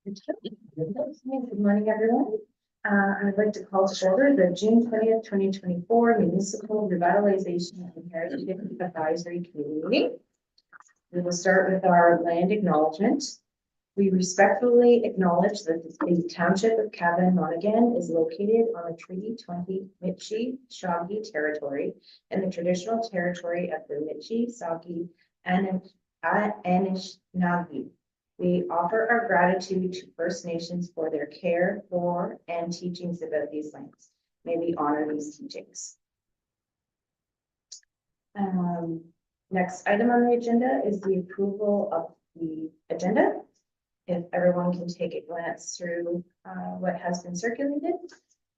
Good morning, everyone. I'd like to call to order the June 20th, 2024 Municipal Revitalization and Heritage Advisory Committee meeting. We will start with our land acknowledgement. We respectfully acknowledge that the Township of Cavan Monaghan is located on the Treaty 20 Michi-Shawgi territory and the traditional territory of the Michi-Shawgi and Anishinaabe. We offer our gratitude to First Nations for their care for and teachings about these lands. May we honor these teachings. Next item on the agenda is the approval of the agenda. If everyone can take a glance through what has been circulated,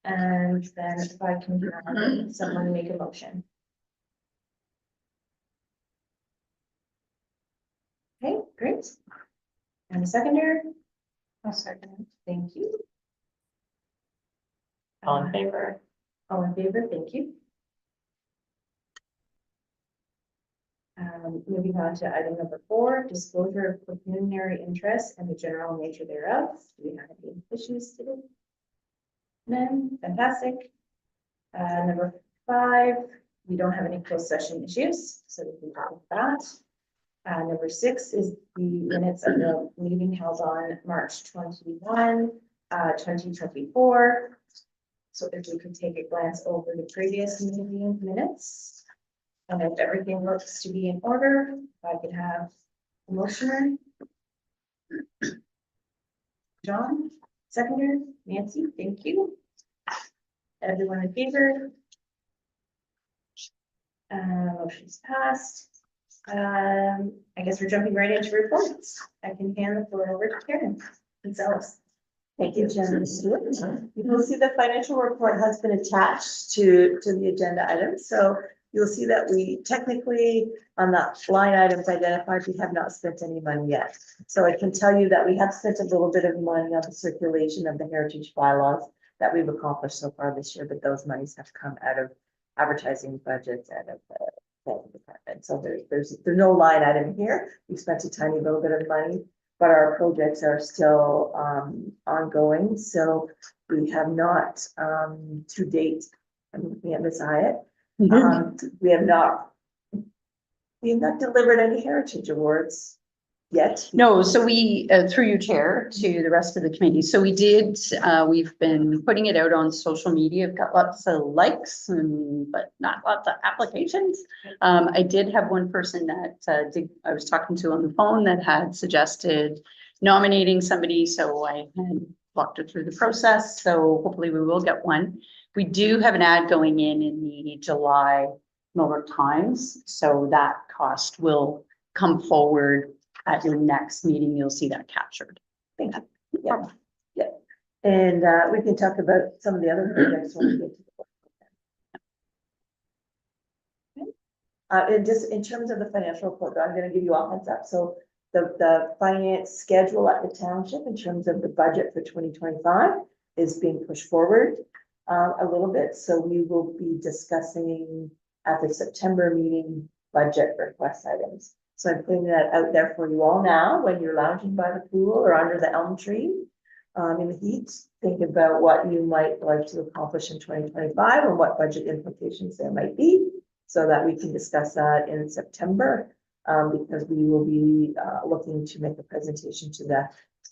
and then if I can have someone make a motion. Okay, great. And a seconder? I'll second. Thank you. All in favor? All in favor, thank you. Moving on to item number 4, disclosure of pecuniary interest and the general nature thereof. Do we have any issues today? None, fantastic. Number 5, we don't have any closed session issues, so we can talk about that. Number 6 is the minutes of the meeting held on March 21, 2024. So if we could take a glance over the previous meeting minutes. And if everything looks to be in order, I could have a motioner. John, seconder, Nancy, thank you. Everyone in favor? Motion's passed. I guess we're jumping right into reports. I can hand the floor over to Karen Gonzalez. Thank you, Jen Stewart. You will see the financial report has been attached to the agenda item. So you'll see that we technically on the line items identified, we have not spent any money yet. So I can tell you that we have spent a little bit of money on the circulation of the heritage bylaws that we've accomplished so far this year, but those monies have come out of advertising budgets and of the planning department. So there's no line item here. We spent a tiny little bit of money, but our projects are still ongoing. So we have not to date, I'm looking at Ms. Hyatt, we have not delivered any heritage awards yet. No, so we, through you, Chair, to the rest of the committee. So we did, we've been putting it out on social media. I've got lots of likes, but not lots of applications. I did have one person that I was talking to on the phone that had suggested nominating somebody. So I had walked her through the process. So hopefully we will get one. We do have an ad going in the July Miller Times. So that cost will come forward at your next meeting. You'll see that captured. Thank you. Yeah. Yeah. And we can talk about some of the other projects when we get to the board. And just in terms of the financial report, I'm going to give you all heads up. So the finance schedule at the township in terms of the budget for 2025 is being pushed forward a little bit. So we will be discussing at the September meeting budget request items. So I'm putting that out there for you all now when you're lounging by the pool or under the elm tree in the heat. Think about what you might like to accomplish in 2025 and what budget implications there might be so that we can discuss that in September because we will be looking to make a presentation to the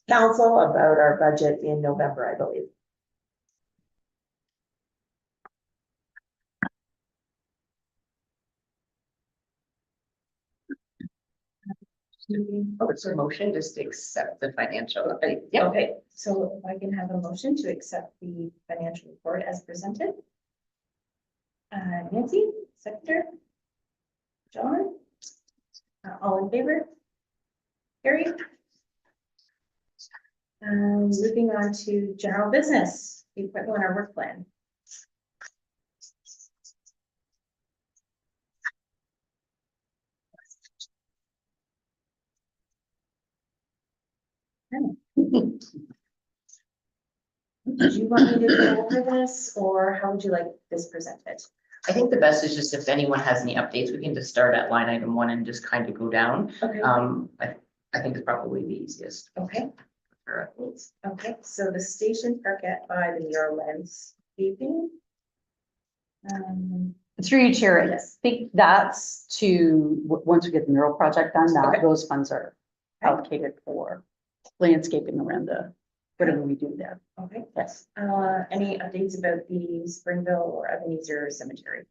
council about our budget in November, I believe. Oh, it's a motion just to accept the financial. Yeah. Okay, so if I can have a motion to accept the financial report as presented. Nancy, seconder. John, all in favor? Carrie. Moving on to general business, the equipment on our work plan. Did you want me to go over this, or how would you like this presented? I think the best is just if anyone has any updates, we can just start at line item 1 and just kind of go down. Okay. I think it's probably the easiest. Okay. her updates. Okay, so the station parkette by the mural landscaping. Through you, Chair, I Yes. think that's to, once we get the mural project done, that Okay. those funds are Okay. allocated for landscaping around the, whatever we do there. Okay, Yes. any updates about the Springville or Ebenezer Cemetery?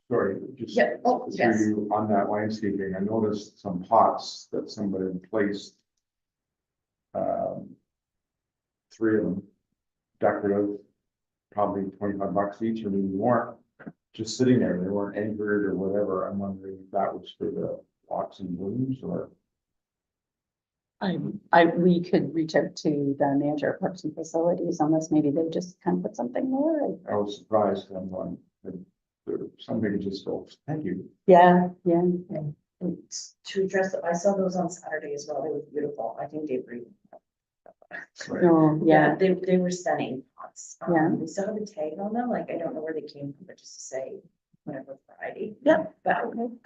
Sorry, just Yeah, oh, yes. through you on that landscaping, I noticed some pots that somebody had placed. Three of them, decorative, probably $25 each, or maybe more, just sitting there, they weren't anchored or whatever. I'm wondering if that was for the locks and blooms or. We could reach out to the manager of parks and facilities on this, maybe they just kind of put something there. I was surprised, I'm going, somebody just goes, thank you. Yeah, yeah. To address, I saw those on Saturday as well, they were beautiful, I think they breathe. Right. Oh, yeah, They were stunning pots. Yeah. They still have a tag on them, like, I don't know where they came from, but just to say, whatever variety. Yep. But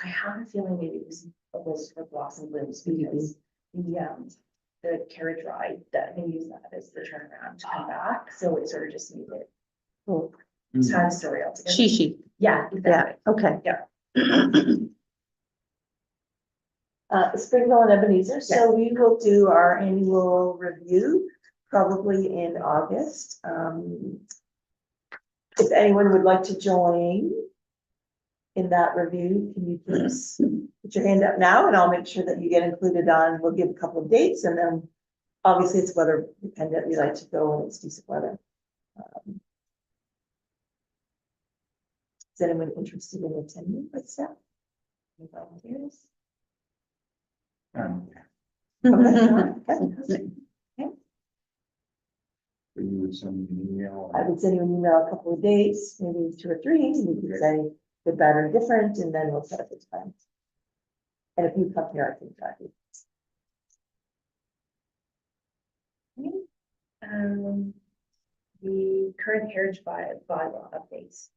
I have a feeling maybe it was for blossom blooms, because the carriage ride, that they use that as the turnaround to come back, so it sort of just made it cool. tie the story all together. Shishi, Yeah, yeah, exactly. okay. Springville and Ebenezer, so we will do our annual review probably in August. If anyone would like to join in that review, can you please put your hand up now, and I'll make sure that you get included on, we'll give a couple of dates, and then obviously it's weather dependent, we like to go when it's decent weather. Is anyone interested in attending with staff? Any volunteers? Okay. You would send me an email. I would send you an email, a couple of dates, maybe 2 or 3, and you can say good, bad, or different, and then we'll set up the time. And if you come here, I can drive you. The current heritage bylaw updates.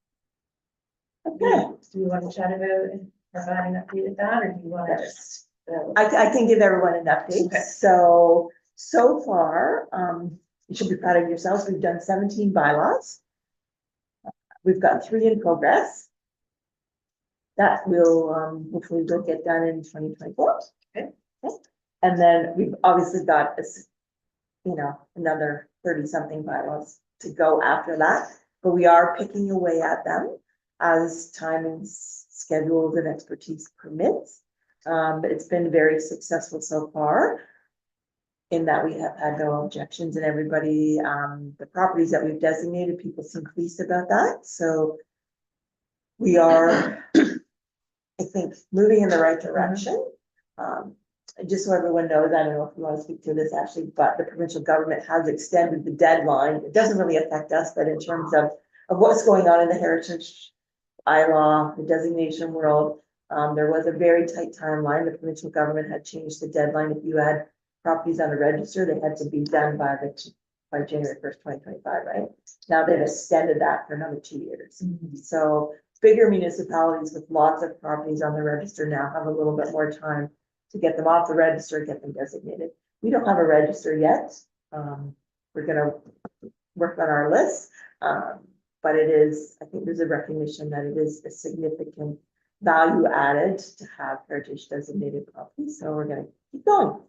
Okay, Do you want to chat about providing an update of that, or do you want to just? I can give everyone an update. Okay. So far, you should be proud of yourselves. We've done 17 bylaws. We've got 3 in progress. That will, hopefully will get done in 2024. Okay. And then we've obviously got this, another 30-something bylaws to go after that, but we are picking away at them as time and schedules and expertise permits. But it's been very successful so far in that we have had no objections, and everybody, the properties that we've designated, people seem pleased about that. So we are, I think, moving in the right direction. Just so everyone knows, I don't know if you want to speak to this, Ashley, but the provincial government has extended the deadline. It doesn't really affect us, but in terms of what's going on in the heritage bylaw, the designation world, there was a very tight timeline. The provincial government had changed the deadline. If you had properties on the register, they had to be done by January 1st, 2025, right? Now they've extended that for another 2 years. So bigger municipalities with lots of properties on the register now have a little bit more time to get them off the register, get them designated. We don't have a register yet. We're gonna work on our list. But it is, I think there's a recognition that it is a significant value added to have heritage designated properties. So we're gonna keep going.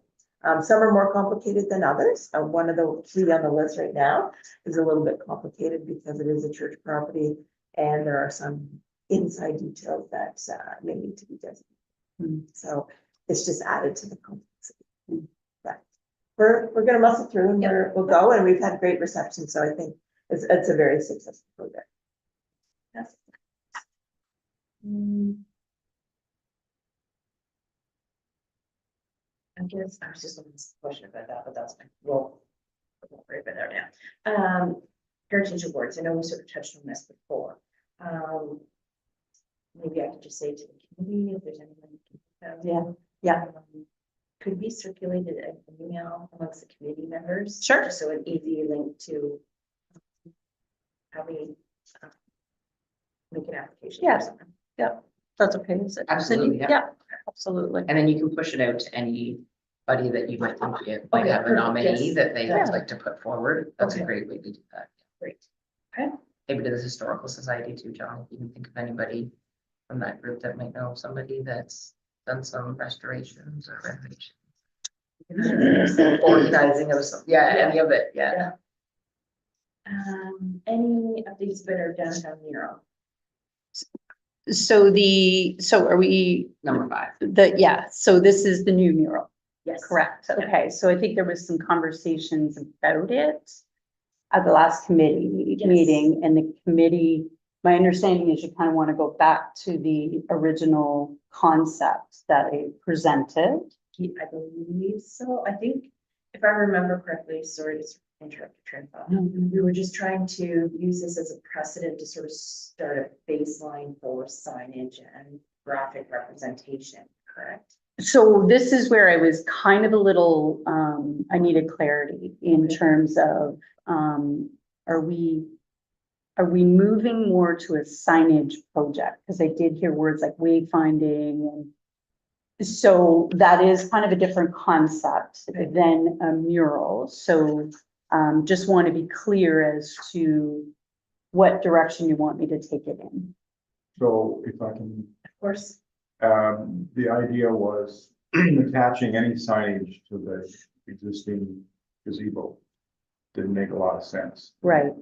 Some are more complicated than others. One of the 3 on the list right now is a little bit complicated because it is a church property, and there are some inside details that may need to be designated. So it's just added to the complexity. But we're gonna muscle through, and we'll go, and we've had great reception. So I think it's a very successful project. Yes. I guess I was just looking at this question about that, but that's fine. Well, right by there now. Heritage awards, I know we sort of touched on this before. Maybe I could just say to the community if there's anyone. Yeah. Could be circulated an email amongst the committee members. Sure. Just so an easy link to how we make an application. Yeah. or something. That's okay. Is it? Absolutely, yeah. Yeah, absolutely. And then you can push it out to any anybody that you might think you might Okay, have a perfect, nominee yes. that they Yeah. would like to put forward. That's a Okay. great way to do that. Great. Okay. Maybe to the Historical Society too, John, if you can think of anybody from that group that might know somebody that's done some restorations or renovations. Organizing of some, any of it, yeah. Any updates about our downtown mural? So are we, Number 5. so this is the new mural, Yes. correct? Okay, so I think there was some conversations about it at the last committee Yes. meeting, and the committee, my understanding is you kind of want to go back to the original concept that I presented. I believe so. I think if I remember correctly, sorry to interrupt your train of thought. We were just trying to use this as a precedent to sort of start a baseline for signage and graphic representation, correct? So this is where I was kind of a little, I needed clarity in terms of, are we moving more to a signage project? Because I did hear words like wayfinding, and so that is kind of a different concept Okay. than a mural. So just want to be clear as to what direction you want me to take it in. So if I can, Of course. the idea was attaching any signage to the existing gazebo. Didn't make a lot of sense. Right,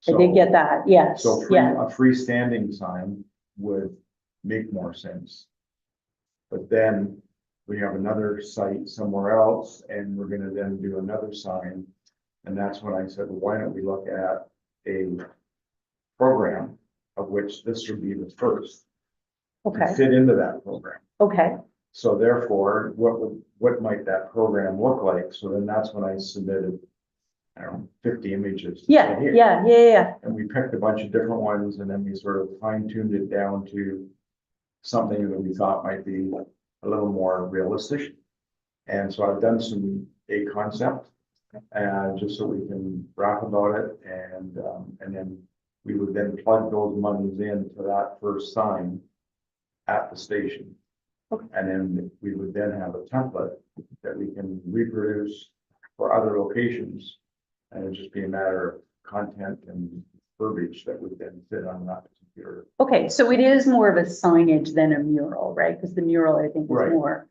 I did get that, yes, So yeah, a freestanding sign would make more sense. But then we have another site somewhere else and we're gonna then do another sign. And that's when I said, well, why don't we look at a program of which this would be the first to okay, fit into that program. okay, So therefore, what might that program look like? So then that's when I submitted, I don't know, 50 images. to yeah, say, "Here." yeah. And we picked a bunch of different ones and then we sort of fine tuned it down to something that we thought might be a little more realistic. And so I've done a concept, just so we can rap about it and then we would then plug those monies into that first sign at the station. Okay. And then we would then have a template that we can reproduce for other locations. And it'd just be a matter of content and verbiage that would then fit on that particular. Okay, so it is more of a signage than a mural, right? Because the mural, I think, is Right. more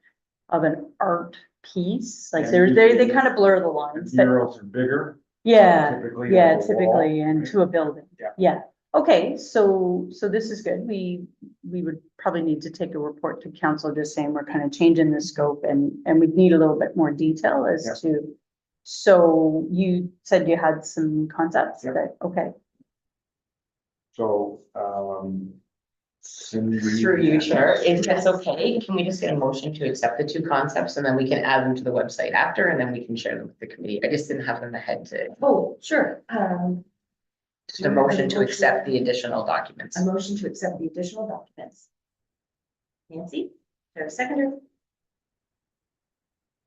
of an art piece, like And they kind of blur the lines, but Murals are bigger. yeah, Typically. yeah, like a wall, typically, and right? to a building. Yeah. Yeah, okay, so this is good. We would probably need to take a report to council just saying we're kind of changing the scope and we need a little bit more detail Yeah. as to. So you said you had some concepts Yeah. that, okay, So, Cindy. Through you, Chair, if that's okay, can we just get a motion to accept the 2 concepts and then we can add them to the website after and then we can share them with the committee? I just didn't have them ahead to, Oh, sure. just a motion to accept the additional documents. A motion to accept the additional documents. Nancy, there a seconder?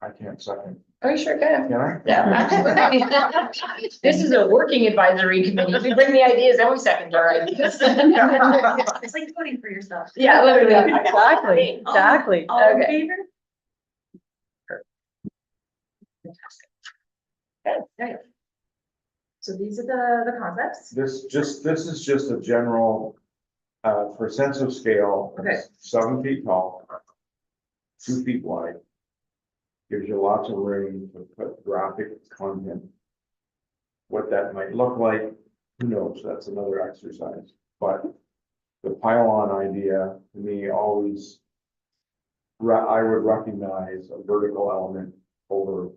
I can't second. Oh, you sure can. Can I? Yeah, absolutely. This is a working advisory committee. We bring the ideas and we second our ideas. It's like voting for yourself. Yeah, literally. exactly, exactly. All in Okay. favor? Okay, great. So these are the concepts. This is just a general, for sense of scale. Okay. 7 feet tall, 2 feet wide. Gives you lots of room to put graphic content. What that might look like, who knows, that's another exercise, but the pylon idea, to me, always. I would recognize a vertical element over a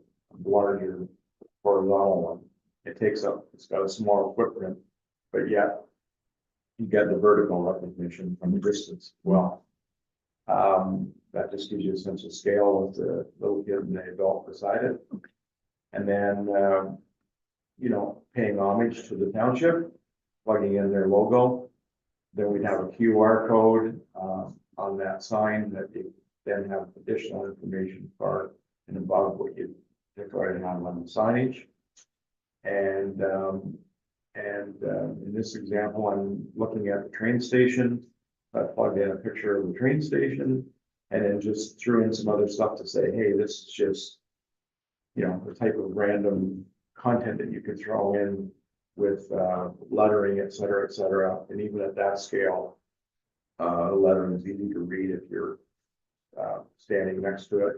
larger horizontal one. It's got a smaller footprint, but yet. You get the vertical recognition from the distance as well. That just gives you a sense of scale of the little kid and the adult beside it. And then, paying homage to the township, plugging in their logo. Then we'd have a QR code, on that sign that you then have additional information for and above what you already have on the signage. And in this example, I'm looking at the train station. I plugged in a picture of the train station and then just threw in some other stuff to say, hey, this is just you know, the type of random content that you could throw in with, lettering, et cetera, and even at that scale, lettering is easy to read if you're, standing next to it.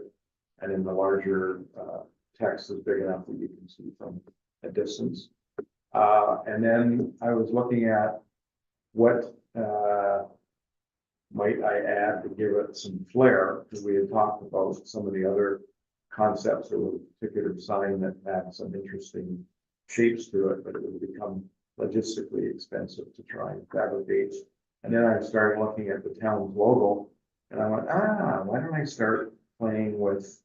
And then the larger, text is big enough that you can see from a distance. And then I was looking at what, might I add to give it some flair, because we had talked about some of the other concepts of a particular sign that had some interesting shapes to it, but it would become logistically expensive to try and fabricate. And then I started looking at the town's logo, and I went, why don't I start playing with,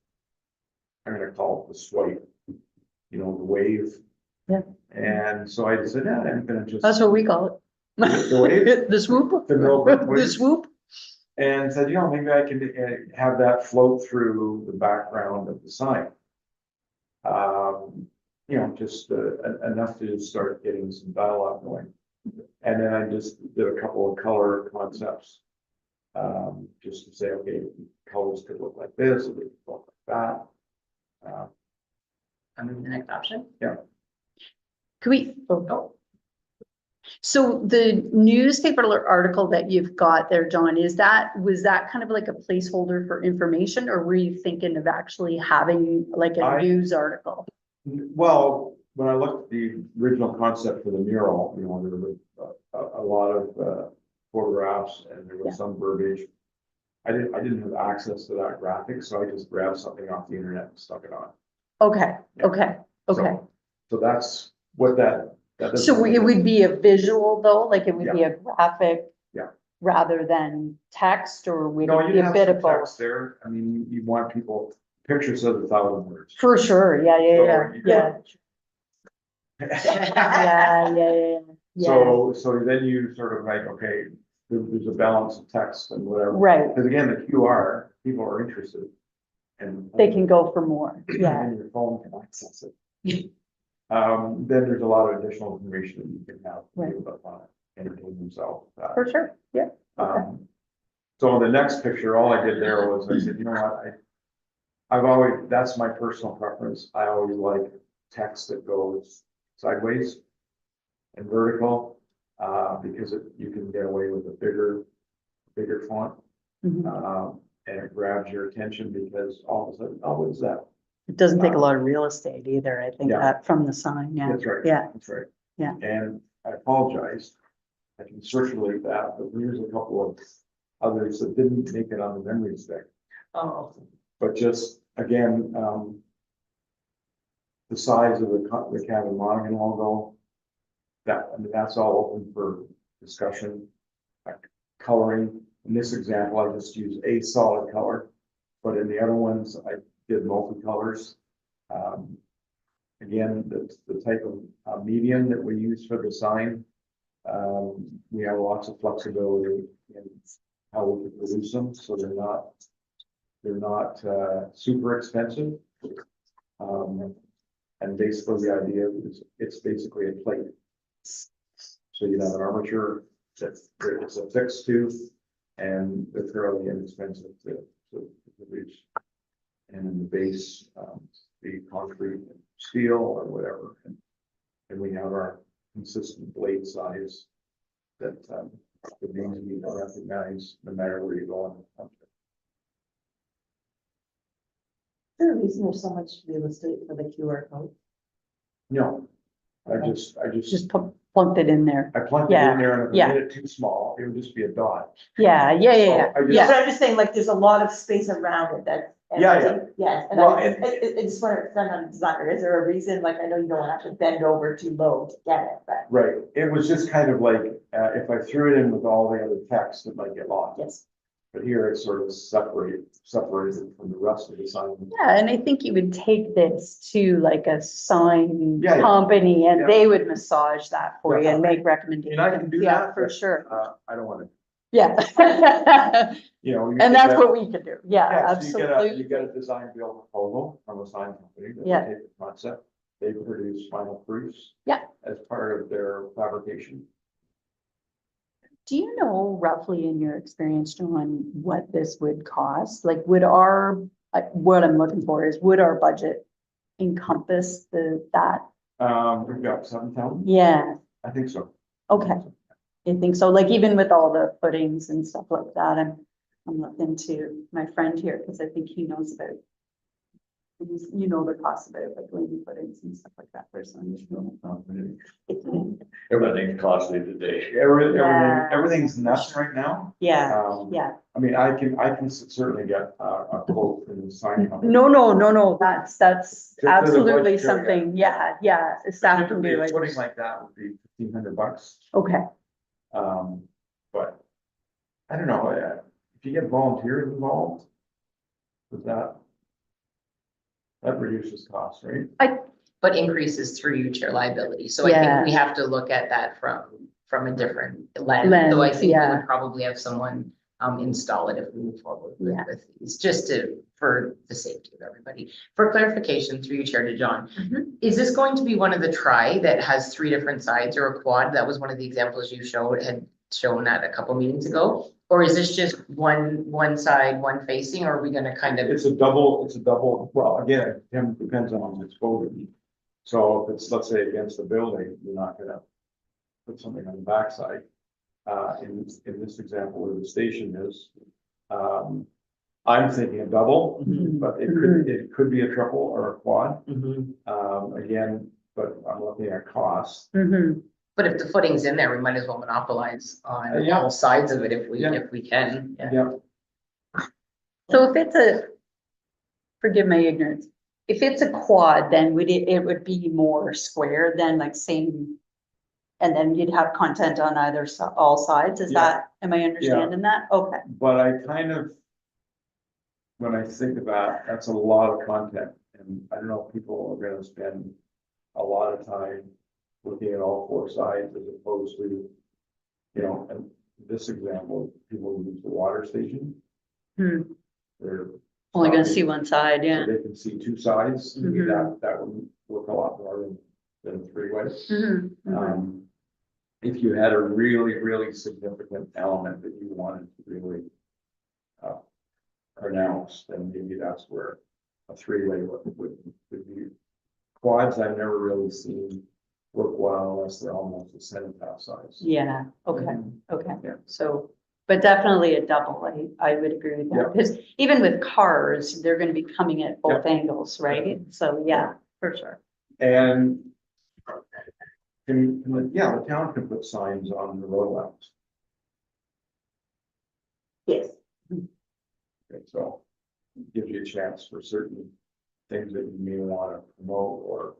I'm gonna call it the swipe, you know, the wave. Yeah. And so I said, I'm gonna just. That's what we call it. The wave? The swoop? The Millbrook wave? The swoop? And said, you know, maybe I can have that float through the background of the sign. You know, just enough to start getting some dialogue going. And then I just did a couple of color concepts. Just to say, okay, colors could look like this, or they could look like that. I mean, the next option. Could we? Oh. So the newspaper article that you've got there, John, was that kind of like a placeholder for information, or were you thinking of actually having like a news article? Well, when I looked at the original concept for the mural, you know, there was a lot of photographs and there was some verbiage. I didn't have access to that graphic, so I just grabbed something off the internet and stuck it on. Okay, Yeah. okay. So that's what that. So it would be a visual though, like it would be Yeah. a graphic? Yeah. Rather than text, or would No, it you be a have bit some of both? text there. I mean, you want people, pictures of 1,000 words. For sure, yeah, So you yeah. So then you sort of like, okay, there's a balance of text and whatever. Right, Because again, the QR, people are interested. And they can go for more, yeah, and your phone can access it. Then there's a lot of additional information that you can have to do about entertain themselves. for sure, yeah. So the next picture, all I did there was I said, you know what, I've always, that's my personal preference. I always like text that goes sideways and vertical, because you can get away with a bigger font. Mhm. And it grabs your attention because all of a sudden, oh, what is that? It doesn't take a lot of real estate either, I think, Yeah. that from the sign, yeah. That's right. Yeah. That's right. Yeah. And I apologize. I can circulate that, but here's a couple of others that didn't make it on the memory stick. Oh. But just, again, the size of the Cabin Monaghan logo, I mean, that's all open for discussion. Like coloring, in this example, I just used a solid color, but in the other ones, I did multicolors. Again, the type of medium that we use for the sign, we have lots of flexibility in how we can produce them, so they're not super expensive. And basically the idea is it's basically a plate. So you have an armature that's it's a fixed tube, and they're fairly inexpensive to produce. And in the base, the concrete and steel or whatever, and we have our consistent blade size that it means we recognize no matter where you go in the country. Is there a reason there's so much real estate for the QR code? No, I just Just plunked it in there. I plunked it Yeah, in there, and if yeah. I made it too small, it would just be a dot. Yeah, So I just- yeah. But I'm just saying, like, there's a lot of space around it that. Yeah. Yes, and Well, I just want to extend on the designer, is there a reason, like, I know you don't have to bend over too low to get it, but Right, it was just kind of like, if I threw it in with all the other text, it might get lost. yes. But here it's sort of separated from the rest of the sign. Yeah, and I think you would take this to like a sign Yeah, yeah. company and Yeah. they would massage that for you Yeah. and make I recommendations. mean, I can do Yeah, that, for but, sure. I don't want to, Yeah. you know. And that's what we can do. Yeah, Yeah, so you absolutely. get a design build proposal from a sign company that Yeah. will take the concept. They produce final proofs. Yeah. As part of their fabrication. Do you know roughly in your experience, John, what this would cost? Like, would our, what I'm looking for is, would our budget encompass that? We've got 7,000, Yeah, I think so. okay. I think so, like even with all the footings and stuff like that, I'm looking to my friend here, because I think he knows about. You know the cost of it, like laying footings and stuff like that personally. Everything's costly today. Yeah. Everything's nuts right now. Yeah, Um, yeah. I mean, I can certainly get a quote from the sign company. No, that's Just for the absolutely budget, yeah. something, yeah, staff can do it. Footing like that would be $1,500. Okay, But I don't know, if you get volunteers involved, with that reduces costs, right? But increases through your chair liability. So I Yeah. think we have to look at that from a different lens. So I Lens, think we yeah. would probably have someone install it if we move forward Yeah. with these, just for the safety of everybody. For clarification, through your chair to John, Mhm. is this going to be one of the that has 3 different sides, or a quad? That was one of the examples you had shown that a couple meetings ago? Or is this just one side, one facing, or are we gonna kind of? It's a double, well, again, it depends on the exposure. So if it's, let's say, against the building, you're not gonna put something on the backside. In this example where the station is, I'm thinking a double, Mhm. but it could be a triple or a quad. Mhm. Again, but I'm looking at costs. Mhm. But if the footing's in there, we might as well monopolize on Yeah. all sides of it if Yeah. we can. Yeah. Yep, So if it's forgive my ignorance, if it's a quad, then it would be more square than like same. And then you'd have content on either, all sides, is Yeah. that, am I understanding that? Okay, but I kind of, when I think about, that's a lot of content, and I don't know if people are gonna spend a lot of time looking at all 4 sides as opposed to, and this example, people use the water station. Hmm. They're only gonna stopping, see one side, so yeah. they can see 2 sides, maybe Mhm. that would work a lot more than 3-way. Mhm, mhm. If you had a really, really significant element that you wanted to really pronounce, then maybe that's where a 3-way would be. Quads, I've never really seen work well unless they're almost the cenotaph size. Yeah, okay, okay, Yeah. so, but definitely a double, I would agree with Yeah. that, because even with cars, they're gonna be coming at both angles, right? So, yeah, for sure. And the town can put signs on the road lamps. Yes. Okay, so it gives you a chance for certain things that you may want to promote or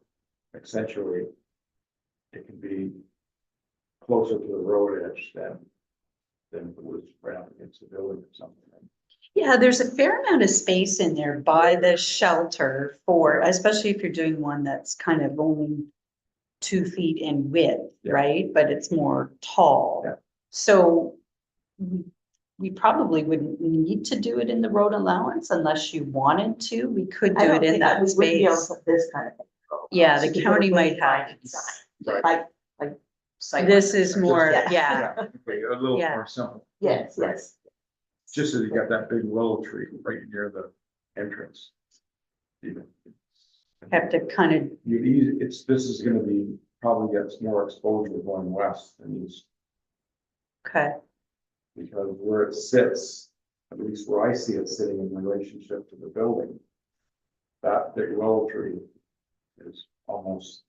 accentuate. It can be closer to the road edge than if it was right up against the building or something. Yeah, there's a fair amount of space in there by the shelter for, especially if you're doing one that's kind of only 2 feet in width, Yeah. right? But it's more tall. Yeah. So we probably wouldn't need to do it in the road allowance unless you wanted to. We could do it in that We wouldn't be able space. to put this kind of thing. Yeah, the So you county would might have. find sign. Right. Like, This is more, Yeah. yeah, Okay, a little Yeah. more simple, yes, Right. yes. just as you got that big willow tree right near the entrance. Even. have to kind of, This is gonna be, probably gets more exposure going west than east, okay, because where it sits, at least where I see it sitting in relationship to the building. That big willow tree is almost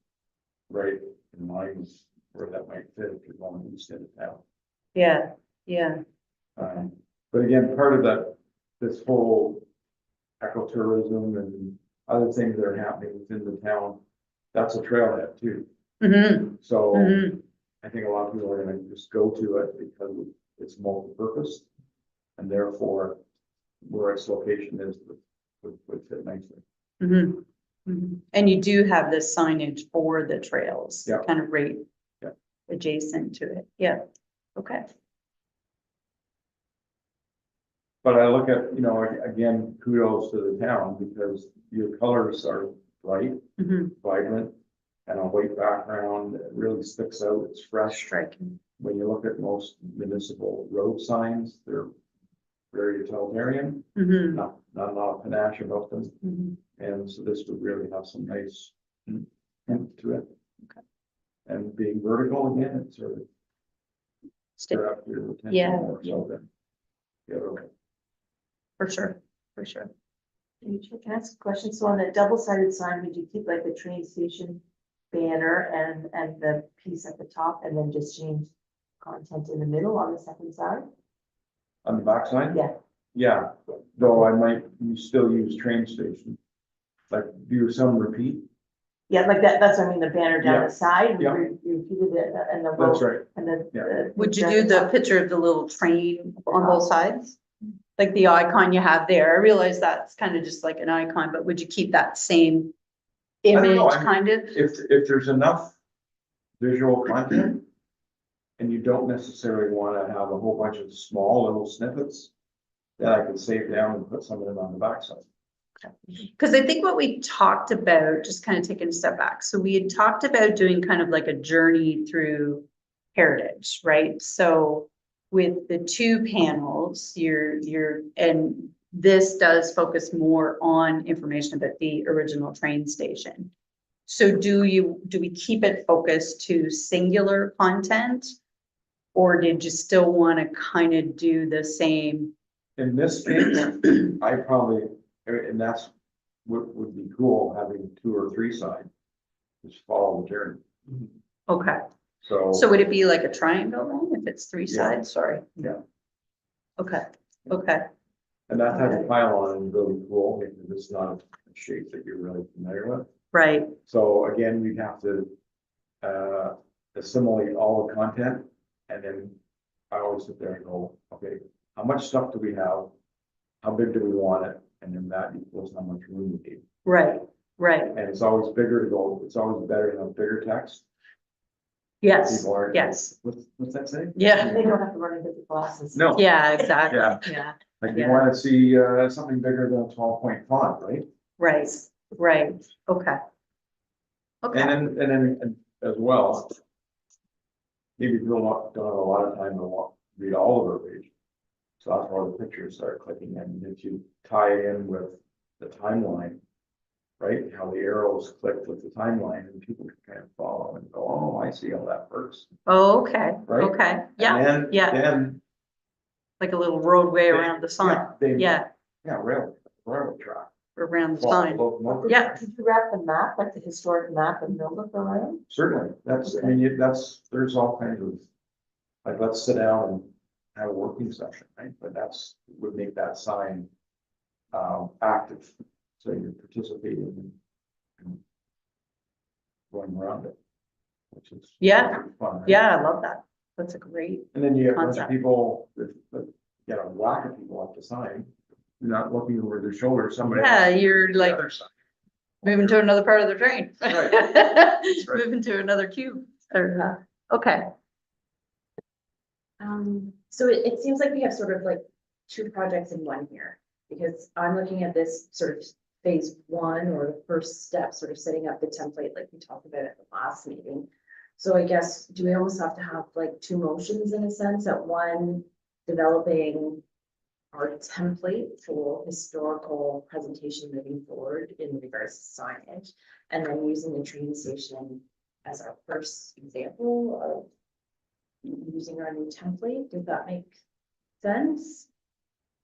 right in line where that might fit if you're going east into town. yeah. But again, part of this whole ecotourism and other things that are happening within the town, that's a trailhead too. Mm-hmm, So mm-hmm. I think a lot of people are gonna just go to it because it's multi-purpose. And therefore, where its location is would fit nicely. Mm-hmm. Mhm. And you do have this signage for the trails, Yeah. kind of right Yeah. adjacent to it. Yeah, okay. But I look at, again, kudos to the town because your colors are bright, Mhm. vibrant, and a white background that really sticks out. It's fresh. Striking. When you look at most municipal road signs, they're very utilitarian, Mhm, not a lot of panache about them. mhm. And so this would really have some nice hint to it. And being vertical again, it's sort of Stick, stir up your attention Yeah. more so than the other way. for sure, for sure. Can I ask a question? So on the double-sided sign, would you keep like the train station banner and the piece at the top and then just change content in the middle on the second side? On the backside? Yeah. Yeah, though I might still use train station. Like do some repeat, Yeah, like that's what I mean, the banner down Yeah. the side, Yeah. you repeated it and the that's row right. and the. Yeah. Would you do the picture of the little train on both sides? Like the icon you have there, I realize that's kind of just like an icon, but would you keep that same don't image know, I mean, kind of? If there's enough visual content. And you don't necessarily want to have a whole bunch of small little snippets. Then I can save down and put some of them on the backside. Because I think what we talked about, just kind of taking a step back, so we had talked about doing kind of like a journey through heritage, right? So with the two panels, and this does focus more on information about the original train station. So do we keep it focused to singular content? Or did you still want to kind of do the same? In this case, I probably, and that's what would be cool, having 2 or 3 sides. Just follow the journey. Okay, So. so would it be like a triangle then, if it's 3 Yeah. sides? Sorry. Yeah. Okay, okay, And that type of pylon is really cool because it's not a shape that you're really familiar with. right, So again, you'd have to assimilate all the content. And then I always sit there and go, okay, how much stuff do we have? How big do we want it? And then that equals how much room we need. right, right. And it's always bigger to go, it's always better to have bigger text. Yes, People aren't- yes, What's that say? yeah, They don't have to run into the glasses. No. yeah, exactly. Yeah, Yeah, like you Yeah. wanna see something bigger than a 12-point font, right? right, right, okay. Okay, And then as well. Maybe don't have a lot of time to read all of our page. So that's where the pictures start clicking in, and if you tie it in with the timeline. Right, how the arrows click with the timeline and people can kind of follow and go, oh, I see how that works. okay, Right? okay, yeah, And yeah. then. like a little roadway around the sign, yeah, Yeah, railroad track. around the Follow sign. locomotive. Yeah. Could you wrap the map, like the historic map of Millbrook around? Certainly, that's, I mean, there's all kinds of, like, let's sit down and have a working session, right? But would make that sign active, so you're participating and going around it, which is. Yeah. Fun, right? Yeah, I love that. That's a great, And then you have a bunch of Concept. people, get a whack of people up the sign, you're not looking over their shoulder, somebody. yeah, you're The like other side. moving to another part of the train. Right. right. Moving to another cube, or, okay, So it seems like we have sort of like 2 projects in one here. Because I'm looking at this sort of phase 1 or the first step, sort of setting up the template like we talked about at the last meeting. So I guess, do we almost have to have like 2 motions in a sense, that one developing our template for historical presentation moving forward in regards to signage, and then using the train station as our first example of using our new template? Does that make sense?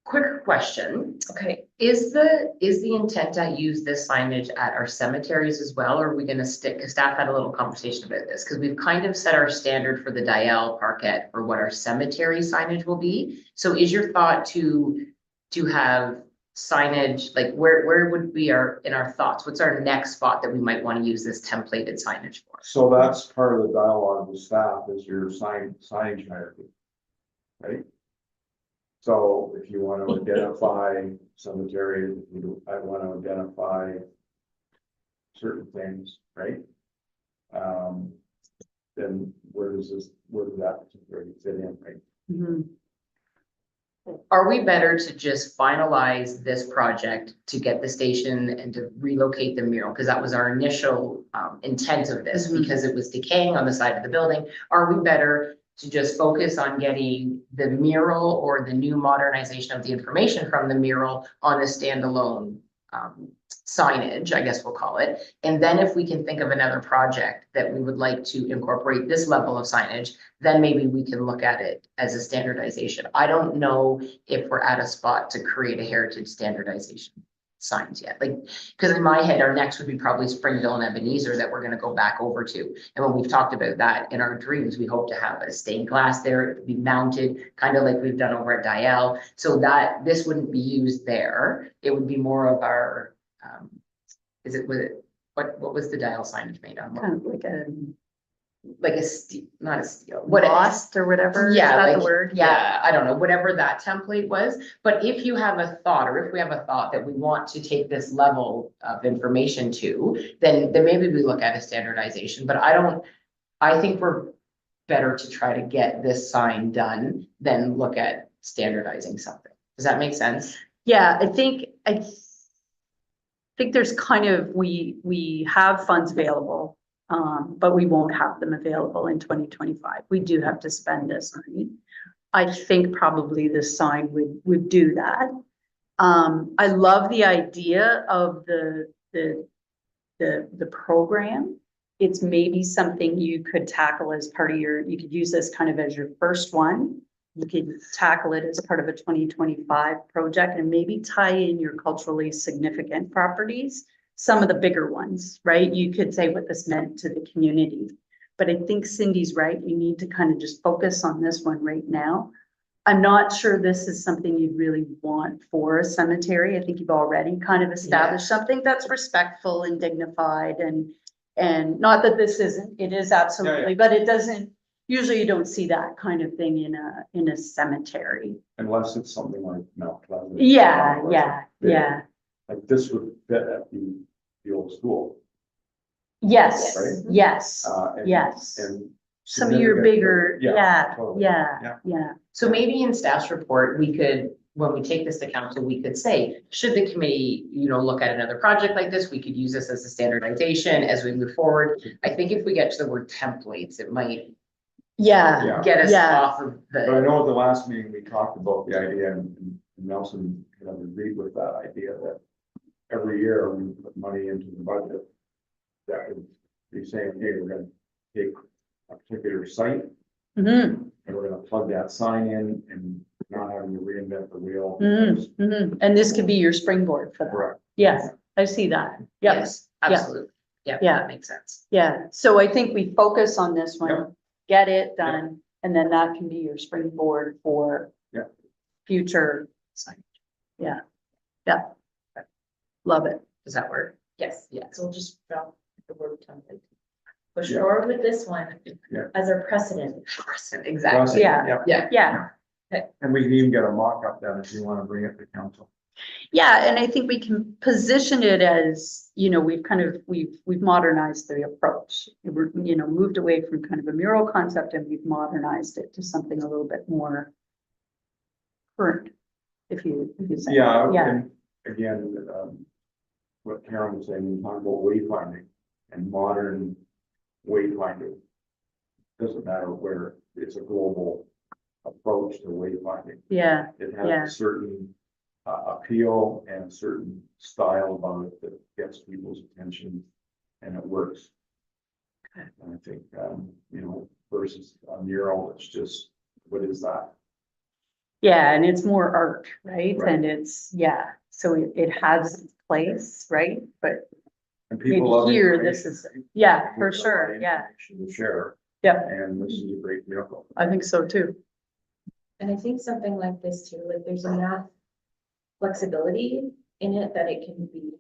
Quick question, Okay, is the intent to use this signage at our cemeteries as well, or are we gonna stick, cause staff had a little conversation about this, cause we've kind of set our standard for the Dial Parquet for what our cemetery signage will be. So is your thought to have signage, like where would be in our thoughts, what's our next spot that we might wanna use this templated signage for? So that's part of the dialogue with staff is your signage hierarchy. Right? So if you want to identify cemeteries, I want to identify certain things, right? Then where does that particularly fit in, right? Mhm. Are we better to just finalize this project to get the station and to relocate the mural? Because that was our initial intent of this, Mhm. because it was decaying on the side of the building. Are we better to just focus on getting the mural or the new modernization of the information from the mural on a standalone signage, I guess we'll call it. And then if we can think of another project that we would like to incorporate this level of signage, then maybe we can look at it as a standardization. I don't know if we're at a spot to create a heritage standardization signs yet, like, because in my head, our next would be probably Springville and Ebenezer that we're gonna go back over to. And when we've talked about that in our dreams, we hope to have a stained glass there, it would be mounted, kind of like we've done over at Dial, so that this wouldn't be used there. It would be more of our, what was the Dial signage made on? Kind of Like a steel, not a steel, what what? lost or whatever. Is Yeah, that the like, word? yeah, I don't know, whatever that template was, but if you have a thought, or if we have a thought that we want to take this level of information to, then maybe we look at a standardization, but I think we're better to try to get this sign done than look at standardizing something. Does that make sense? Yeah, I think there's kind of, we have funds available, but we won't have them available in 2025. We do have to spend this money. I think probably this sign would do that. I love the idea of the program. It's maybe something you could tackle as part of you could use this kind of as your first one. You could tackle it as part of a 2025 project and maybe tie in your culturally significant properties, some of the bigger ones, right? You could say what this meant to the community. But I think Cindy's right. You need to kind of just focus on this one right now. I'm not sure this is something you'd really want for a cemetery. I think you've already kind of established something that's respectful and dignified and not that this isn't, it is absolutely, but it doesn't, usually you don't see that kind of thing in a cemetery. Unless it's something like Mount Pleasant. Yeah, or yeah, big. yeah. Like this would fit at the old school. Yes, Right? yes, And- yes. And. Some of your significant- bigger, yeah, totally. yeah. So maybe in staff's report, we could, when we take this to council, we could say, should the committee, look at another project like this, we could use this as a standardization as we move forward. I think if we get to the word templates, it might Yeah, Yeah. get us Yeah. off of But I the, know at the last meeting, we talked about the idea and Nelson kind of agreed with that idea that every year we put money into the budget. That would be saying, hey, we're gonna take a particular site mhm, and we're gonna plug that sign in and not having to reinvent the wheel. and this could be your springboard for that. Correct. Yes, I see that. Yep, yes, absolutely. Yeah, Yeah. that makes sense. yeah. So I think we focus on this Yep. one, get it done, and then that can be your springboard for Yep. future. Yeah, yeah. Love it. Does that work? Yes, Yeah. so we'll just drop the word template. Push Yeah. forward with this one Yeah. as our precedent. Exactly. Yeah. Yeah. Yeah, And we can even get a mock-up then if you wanna bring it to council. yeah, and I think we can position it as, we've modernized the approach. We're, moved away from kind of a mural concept and we've modernized it to something a little bit more current, if you say. Yeah, Yeah, and again, what Karen was saying, we talk about wayfinding and modern wayfinding. Doesn't matter where, it's a global approach to wayfinding. yeah, It Yeah. has a certain appeal and a certain style about it that gets people's attention and it works. And I think, versus a mural, it's just, what is that? yeah, and it's more art, right? Right. And it's, yeah, so it has its place, right? But And maybe people love here, this information. is, yeah, People for have a lot sure, of yeah, information to share, yeah, and this is a great vehicle. I think so too. And I think something like this too, like there's enough flexibility in it that it can be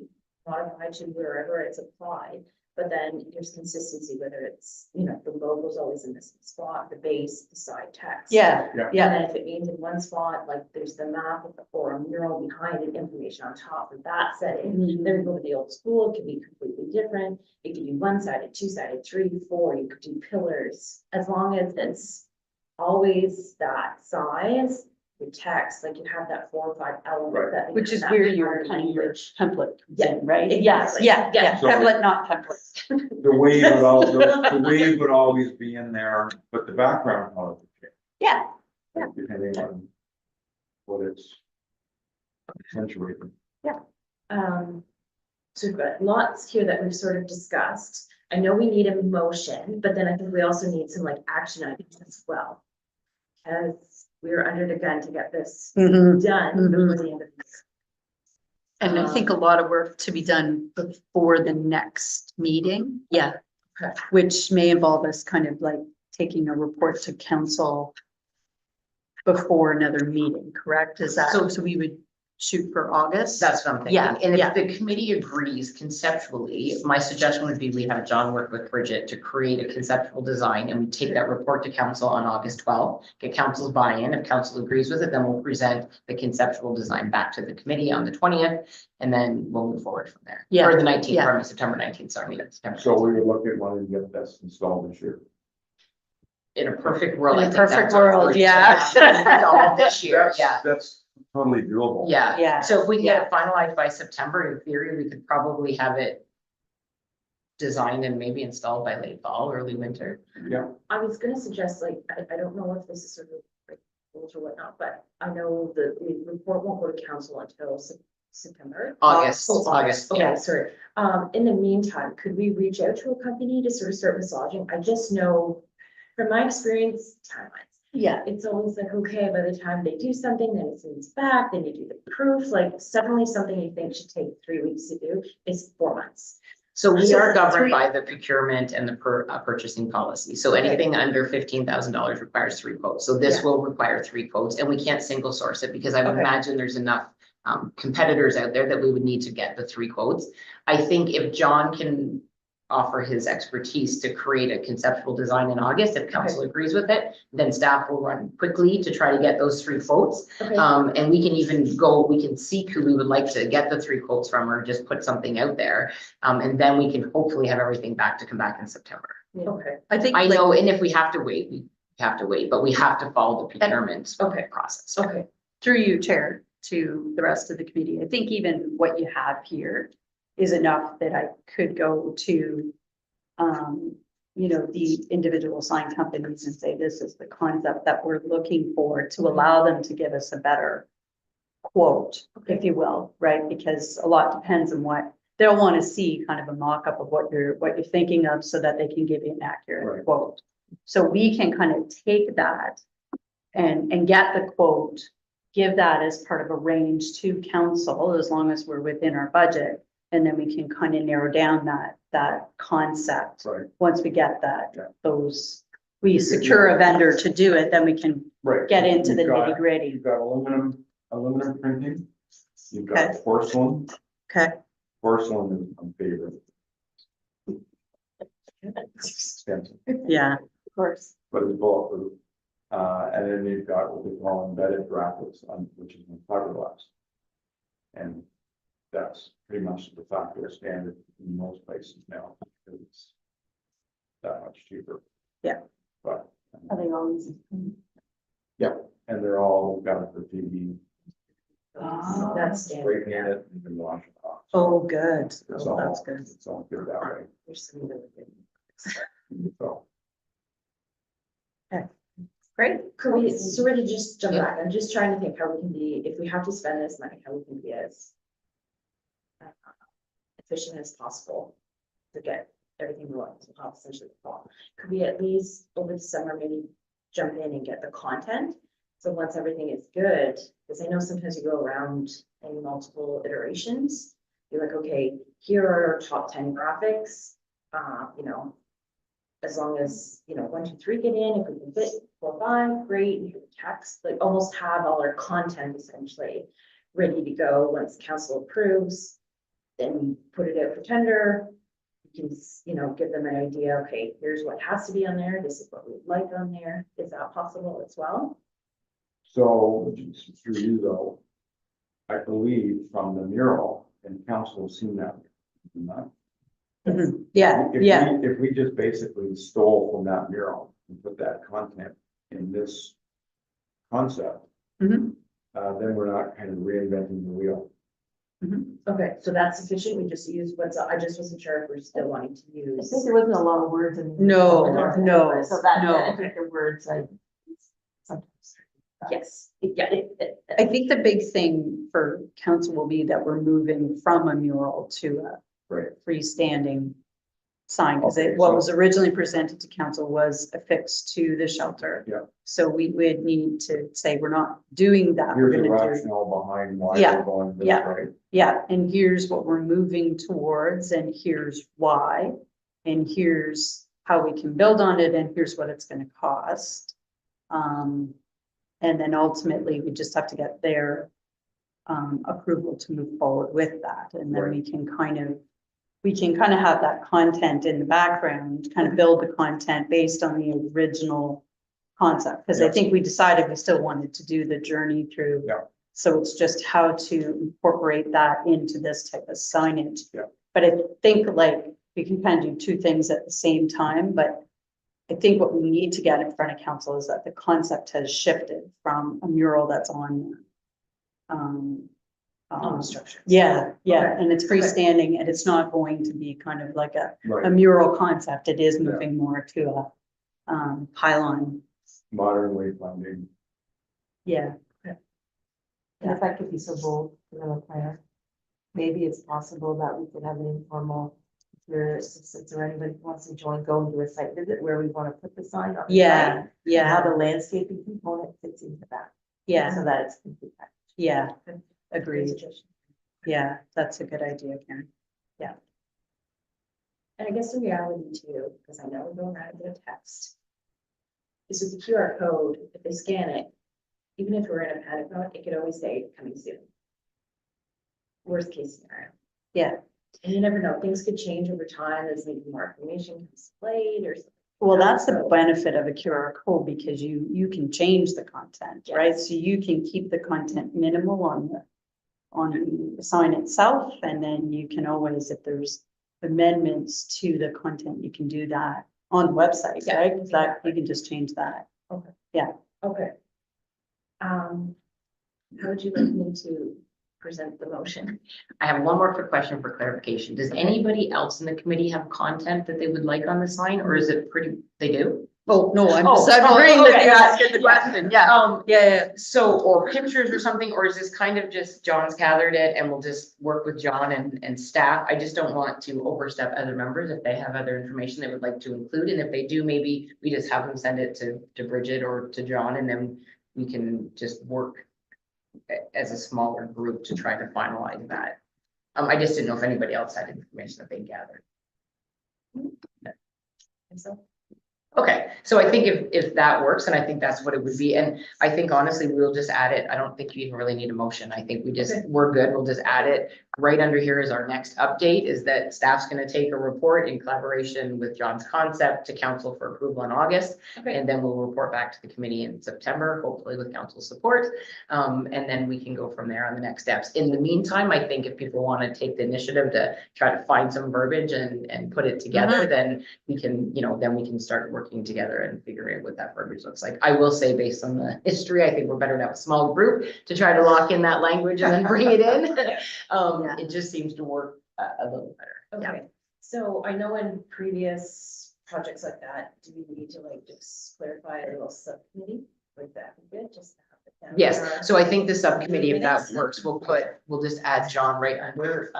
modified to wherever it's applied. But then there's consistency, whether it's, the logo's always in this spot, the base, the side text. Yeah, Yeah. And yeah, then if it means in one spot, like there's the map or a mural behind it, information on top of that setting. Mhm. Then we go to the old school, it could be completely different. It could be one-sided, two-sided, 3, 4, you could do pillars. As long as it's always that size, the text, like you have that 4 or 5 element Right. that. which is that where your pattern kind of your language. template comes Yeah, in, right? exactly. Yes, yeah, Yeah. So- template, not template. The wave would always be in there, but the background color would change, Yeah, depending on what it's accentuating. So we've got lots here that we've sort of discussed. I know we need a motion, but then I think we also need some like action items as well. As we're under the gun to get this Mhm. done before the end of the And I think a lot of work to be done before the next meeting, yeah. Okay. Which may involve us kind of like taking a report to council before another meeting, correct? Is that, So- so we would shoot for August? That's what I'm thinking. Yeah, And yeah. if the committee agrees conceptually, my suggestion would be we have John work with Bridget to create a conceptual design and we take that report to council on August 12th. Get council's buy-in. If council agrees with it, then we'll present the conceptual design back to the committee on the 20th. And then we'll move forward from there. Yeah, Or the 19th, yeah. pardon me, September 19th, sorry. September So we would look at wanting to get this installed this year. In a perfect world. In a I think perfect that's our world, first yeah. step. All this year, yeah. That's totally doable. Yeah. Yeah, So if we can get it finalized by September, in theory, we could probably have it designed and maybe installed by late fall, early winter. Yeah, I was gonna suggest, like, I don't know if this is sort of like rules or whatnot, but I know the report won't go to council until September. August, Oh, August, Okay, yeah. sorry. In the meantime, could we reach out to a company to sort of start massaging? I just know from my experience, timelines. yeah, It's always like, okay, by the time they do something, then it sends back, then you do the proof, like suddenly something you think should take 3 weeks to do is 4 months. So we So are governed three- by the procurement and the purchasing policy. So Okay. anything under $15,000 requires 3 quotes. So this Yeah. will require 3 quotes and we can't single source it because I would Okay. imagine there's enough competitors out there that we would need to get the 3 quotes. I think if John can offer his expertise to create a conceptual design in August, if council agrees with it, then staff will run quickly to try to get those 3 quotes. Okay, And we can even we can seek who we would like to get the 3 quotes from or just put something out there. And then we can hopefully have everything back to come back in September. okay, I think. I like- know, and if we have to wait, we have to wait, but we have to follow the procurement Okay. process. okay. Through you, Chair, to the rest of the committee, I think even what you have here is enough that I could go to, the individual sign companies and say, this is the concept that we're looking for to allow them to give us a better quote, if you will, right? Because a lot depends on what, they'll want to see kind of a mock-up of what you're thinking of so that they can give you an accurate Right. quote. So we can kind of take that and get the quote, give that as part of a range to council, as long as we're within our budget. And then we can kind of narrow down that concept. right, Once we get that, Yeah. we secure a vendor to do it, then we can right. get into the You've got- nitty gritty. You've got aluminum printing. You've Okay. got porcelain. Okay. Porcelain is my favorite. It's expensive, Yeah, Of course. but it's bulletproof. And then you've got what they call embedded graphics on, which is in fiberglass. And that's pretty much the factor standard in most places now, because it's that much cheaper. Yeah. But, are they always? and they're all got the TV. Oh, That's Spray standard. paint it, you can wash it off. Oh, good. It's Oh, all, that's good. it's all good that way, There's some really good. so. Great. Could we sort of just jump back? I'm just trying to think how we can be, if we have to spend this money, how we can be as efficient as possible to get everything going, so how essentially the fall. Could we at least over the summer maybe jump in and get the content? So once everything is good, because I know sometimes you go around in multiple iterations. You're like, okay, here are our top 10 graphics, as long as, 1, 2, 3 get in, if we can fit 4, 5, great, you can text, like almost have all our content essentially ready to go once council approves. Then we put it out for tender. You can, give them an idea, okay, here's what has to be on there, this is what we'd like on there. Is that possible as well? So, just through you though, I believe from the mural, and council has seen that. Not- Mhm. Yeah, If yeah. If we just basically stole from that mural and put that content in this concept, Mhm. Then we're not kind of reinventing the wheel. Okay, so that's sufficient, we just use I just wasn't sure if we're still wanting to I use. think there wasn't a lot of words in. No, I don't think no, there was. So that, no. I think the words I sometimes. Yes, yeah. I think the big thing for council will be that we're moving from a mural to a Right. freestanding sign, because Okay, what so- was originally presented to council was affixed to the shelter. Yeah. So we would need to say, we're not doing that. We're Here's the gonna do, rationale behind why Yeah, we're going this yeah. way. yeah, and here's what we're moving towards, and here's why, and here's how we can build on it, and here's what it's gonna cost. And then ultimately, we just have to get their approval to move forward with that, and then we can kind of have that content in the background, kind of build the content based on the original concept, because I Yeah. think we decided we still wanted to do the journey through. Yeah. So it's just how to incorporate that into this type of signage. Yeah. But I think like we can kind of do two things at the same time, but I think what we need to get in front of council is that the concept has shifted from a mural that's on Structure. yeah, yeah, Okay. and it's freestanding, and it's not going to be kind of like a Right, mural concept. It is Yeah. moving more to a pylon. modern wayfinding. Yeah. And if I could be so bold, Madam Planner, maybe it's possible that we could have an informal, if your assistants or anybody who wants to join, go and do a site visit where we want to put the sign on. the Yeah, site, and how yeah, the landscaping component fits into that. yeah, So that it's complete. yeah, Great agreed. suggestion. Yeah, that's a good idea, Karen. And I guess the reality too, because I know we're going around a bit of text, is with the QR code, if they scan it, even if we're in a panic mode, it could always say coming soon. Worst case scenario. Yeah. And you never know, things could change over time as maybe more information comes late or something. Well, that's the So- benefit of a QR code, because you can change the content, right? Yes. So you can keep the content minimal on the sign itself, and then you can always, if there's amendments to the content, you can do that on the website, Yeah, right? 'Cause that, exactly. you can just change that. Okay. How would you like me to present the motion? I have one more quick question for clarification. Does anybody else in the committee have content that they would like on the sign, or is it pretty, they do? Oh, no, I'm Oh, just agreeing okay, that you're yeah, asking the yeah. question, yeah. Yeah, So, or pictures or something, or is this kind of just John's gathered it and we'll just work with John and staff? I just don't want to overstep other members if they have other information they would like to include, and if they do, maybe we just have them send it to Bridget or to John, and then we can just work as a smaller group to try to finalize that. I just didn't know if anybody else had information that they gathered. And so, Okay, so I think if that works, and I think that's what it would be, and I think honestly, we'll just add it. I don't think you even really need a motion. I think Okay. we're good. We'll just add it. Right under here is our next update, is that staff's gonna take a report in collaboration with John's concept to council for approval in August. okay, And then we'll report back to the committee in September, hopefully with council support. And then we can go from there on the next steps. In the meantime, I think if people want to take the initiative to try to find some verbiage and put it together, then we can, then we can start working together and figure out what that verbiage looks like. I will say, based on the history, I think we're better to have a small group to try to lock in that language and then bring it in. Yeah. It just seems to work a little better. okay. So I know in previous projects like that, do we need to like just clarify a little subcommittee with that? Good, just to have it down in Yes, our- so I think the subcommittee, if that Minutes. works, we'll just add John right under,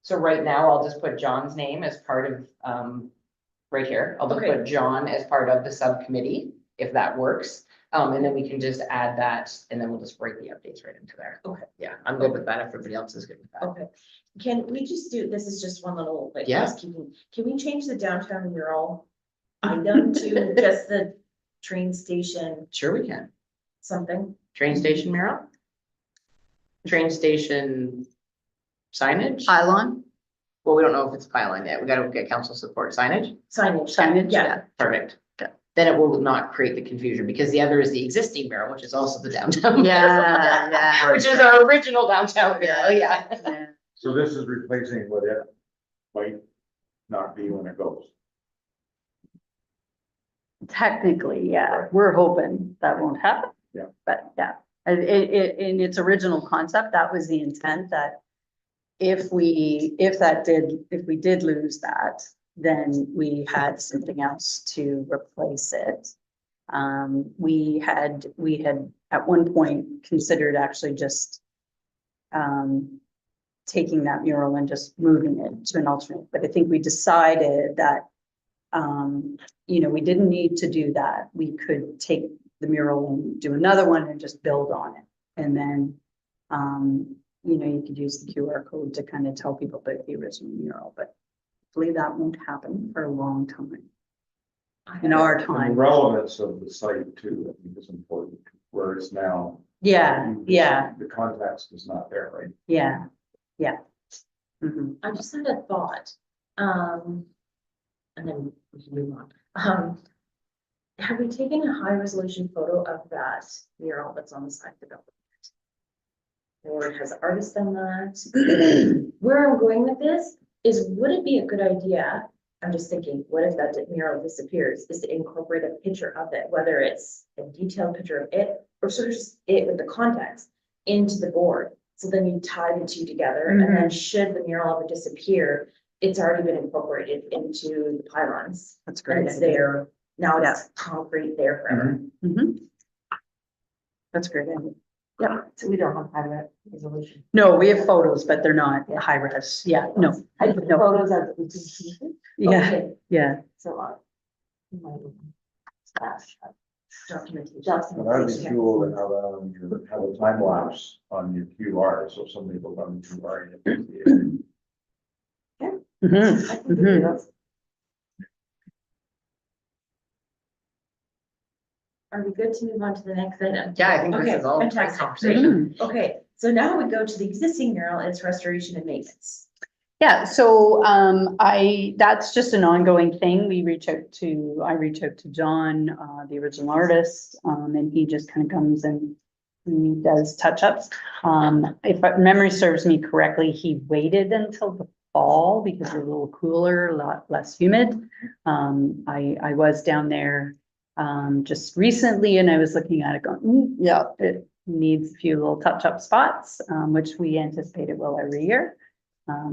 so right now I'll just put John's name as part of, right here. I'll just Okay. put John as part of the subcommittee, if that works. And then we can just add that, and then we'll just write the updates right into there. Okay. Yeah, I'm good with that. If everybody else is good with that. Okay, can we just do, this is just one little, like, Yeah. housekeeping, can we change the downtown mural item to just the train station Sure we can. something? Train station mural? Train station signage? Pylon, Well, we don't know if it's pylon yet. We gotta get council support signage. signage, Yeah. yeah. Perfect. Okay. Then it will not create the confusion, because the other is the existing mural, which is also the downtown. Yeah, mural, yeah. Which is our original downtown mural, yeah. Yeah. So this is replacing what it might not be when it goes. Technically, yeah, we're hoping that won't happen. Yeah. But yeah, in its original concept, that was the intent, that if we did lose that, then we had something else to replace it. We had at one point considered actually just taking that mural and just moving it to an alternate, but I think we decided that we didn't need to do that. We could take the mural and do another one and just build on it. And then, you could use the QR code to kind of tell people about the original mural, but hopefully that won't happen for a long time. In our And the time. relevance of the site too, I think is important, where it's now. Yeah, yeah, The context is not there, right? yeah, yeah. Mhm. I just had a thought, and then we can move on. Have we taken a high resolution photo of that mural that's on the side of the building? Or has the artist done that? Where I'm going with this is, would it be a good idea? I'm just thinking, what if that mural disappears, is to incorporate a picture of it, whether it's a detailed picture of it, or sort of just it with the context into the board. So then you tie the two together, and then should the mural ever disappear, it's already been incorporated into the pylons. That's And great. it's there, now it's concrete there forever. Mhm. That's a great. Idea. Yeah, so we don't have high resolution. No, we have photos, but they're not high res. Yeah, no, I took no, photos of the pieces, yeah, Okay, yeah. so you might slash documentation. But that'd be cool to have have a time lapse on your QR, so somebody will on the QR. And you can see it. Mhm, I can do mhm. those. Are we good to move on to the next item? Yeah, I think this Okay, is all great fantastic. conversation. Mhm. Okay, so now we go to the existing mural, its restoration and maintenance. Yeah, so that's just an ongoing thing. I reach out to John, the original artist, and he just kind of comes and he does touch-ups. If memory serves me correctly, he waited until the fall because it's a little cooler, a lot less humid. I was down there just recently and I was looking at it going, yeah, it needs a few little touch-up spots, which we anticipate it will every year.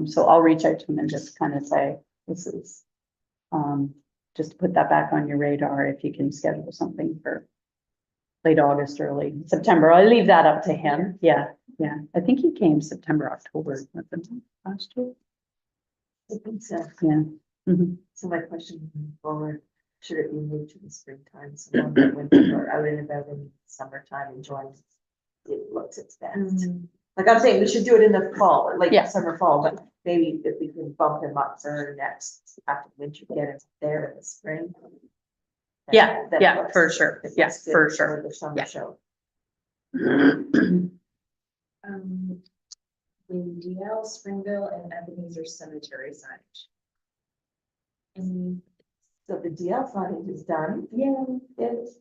So I'll reach out to him and just kind of say, this is, just to put that back on your radar if you can schedule something for late August, early September. I'll leave that up to him. Yeah, yeah. I think he came September, October, last year. I think so. Yeah. Mhm. So my question moving forward, should it be moved to the springtime, so when people are out and about in summertime enjoying it looks its best? Like I'm saying, we should do it in the fall, like Yeah. summer, fall, but maybe if we can bump them up for next, after winter, get it there in the spring. Yeah, That yeah, looks- for sure. it Yeah, looks good for sure. The summer Yeah. show. The DL, Springville and Ebenezer Cemetery signage. So the DL signage is done. Yeah. It's,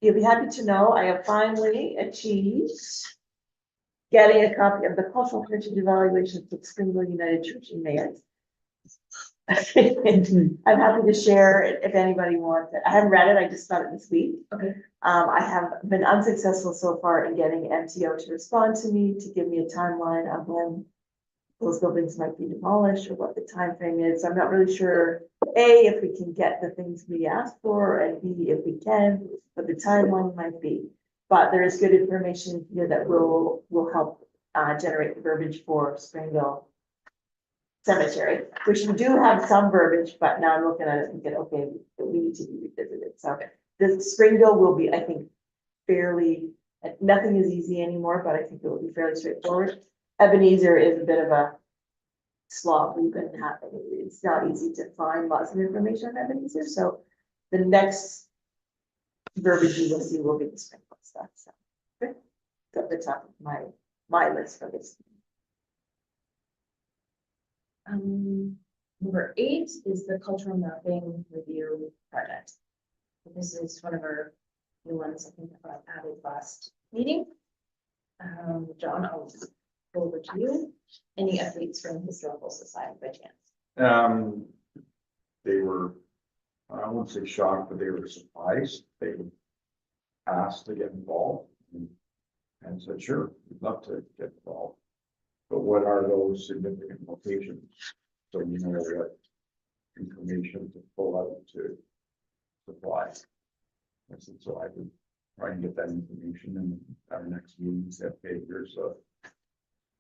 you'll be happy to know I have finally achieved getting a copy of the cultural heritage evaluation for Springville United Church in Mayo. I'm happy to share it if anybody wants it. I haven't read it, I just got it this week. Okay. I have been unsuccessful so far in getting MTO to respond to me, to give me a timeline of when those buildings might be demolished or what the time frame is. I'm not really sure, A, if we can get the things we asked for, and B, if we can, what the timeline might be. But there is good information here that will help generate the verbiage for Springville Cemetery, which we do have some verbiage, but now I'm looking at it and thinking, okay, we need to be revisited. So the Springville will be, I think, fairly, nothing is easy anymore, but I think it will be fairly straightforward. Ebenezer is a bit of a slog. We've been having, it's not easy to find lots of information on Ebenezer. So the next verbiage you will see will be the Springville stuff. So it's at the top of my list for this. Number 8 is the cultural mapping review project. This is one of our new ones, I think, added last meeting. John, I'll go over to you. Any updates from Historical Society by chance? They were, I won't say shocked, but they were surprised. They asked to get involved and said, sure, we'd love to get involved. But what are those significant locations? So you know what information to pull out to supply. I said, so I could try and get that information and our next meeting set papers, so.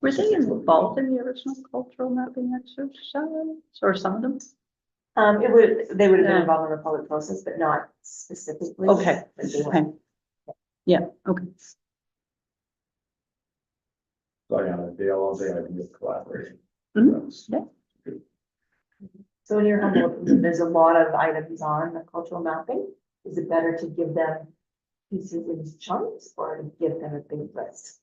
Were they involved in the original cultural mapping exercise, or some of them? They would have been Yeah. involved in the public process, but not specifically. Okay, But they were. okay. Yeah, okay. So yeah, they all day I can get collaboration. Mhm. That's- Yeah. So in your humble opinion, there's a lot of items on the cultural mapping. Is it better to give them pieces in chunks or to give them a big list?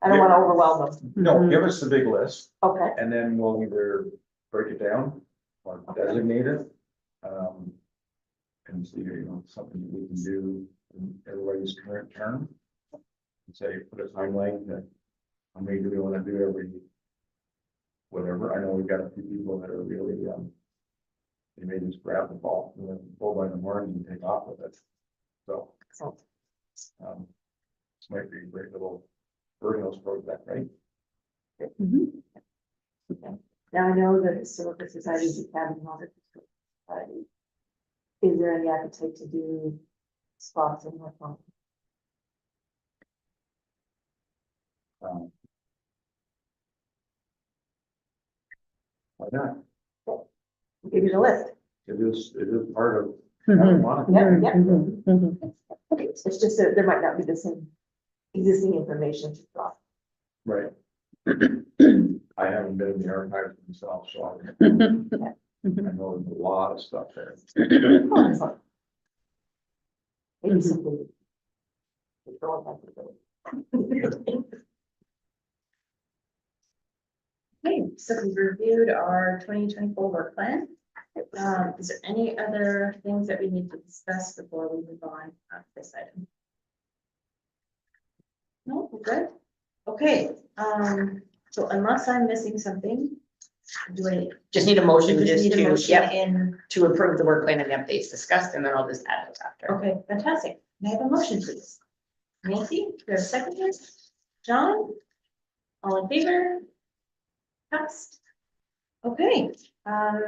I don't want to overwhelm them. No, give us the big list, Okay, and then we'll either break it down or designate it. And see, something that we can do in everybody's current term. And say, put a timeline that, how many do we wanna do every. Whatever, I know we've got a few people that are really, they may just grab the ball, and then pull by the morning and take off with it. So, so this might be a great little birdhouse project, right? Mhm. now I know that Historical Society is a cabin haunted society. Is there any appetite to do spots in North Mountain? Um, Why not? Give you the list. It is part of Mhm. having one. Yeah. Mhm. Mhm. It's just that there might not be the same existing information to draw. Right. I haven't been in the archives myself, so I Mhm. know there's a lot of stuff there. Oh, excellent. Maybe Mhm. something. to throw back to Okay, so we've reviewed our 2024 work plan. Is there any other things that we need to discuss before we move on to this item? No, we're good. Okay, so unless I'm missing something, do I? Just need a motion we just need a to, motion yep, in, to approve the work plan and the updates discussed, and then I'll just add those after. okay, fantastic. May I have a motion, please? Nancy, do you have a second here? John? All in favor? Passed. Okay,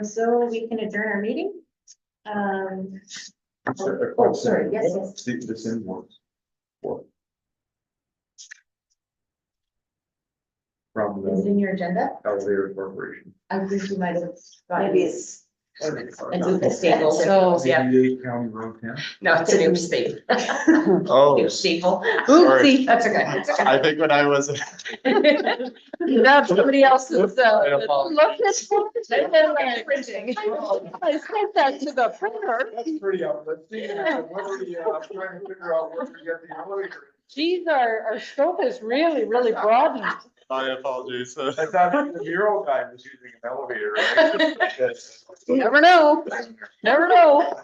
so we can adjourn our meeting. Oh, sorry, yes. See, this invoice. For. From Is it the in your agenda? elevator corporation. I think you might have. Maybe it's. It's in the staple. So- Yeah, County Road 10. no, it's a new staple. Oh, New staple. Oopsie. That's okay, it's okay. I think when I was, That's somebody else's, I apologize. look at that. Printing. I sent that to the printer. That's pretty uplifting. I'm trying to figure out where to get the elevator. Geez, our scope is really, really broadened. My apologies. I thought the mural guy was using an elevator, right? Yes. Never know, never know.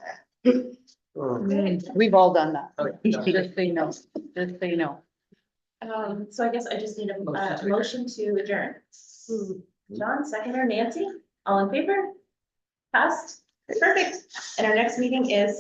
Oh. We've all done that. Okay. Just so you know, just so you know. So I guess I just need a motion to adjourn. John, seconder, Nancy, all in favor? Passed. Perfect. And our next meeting is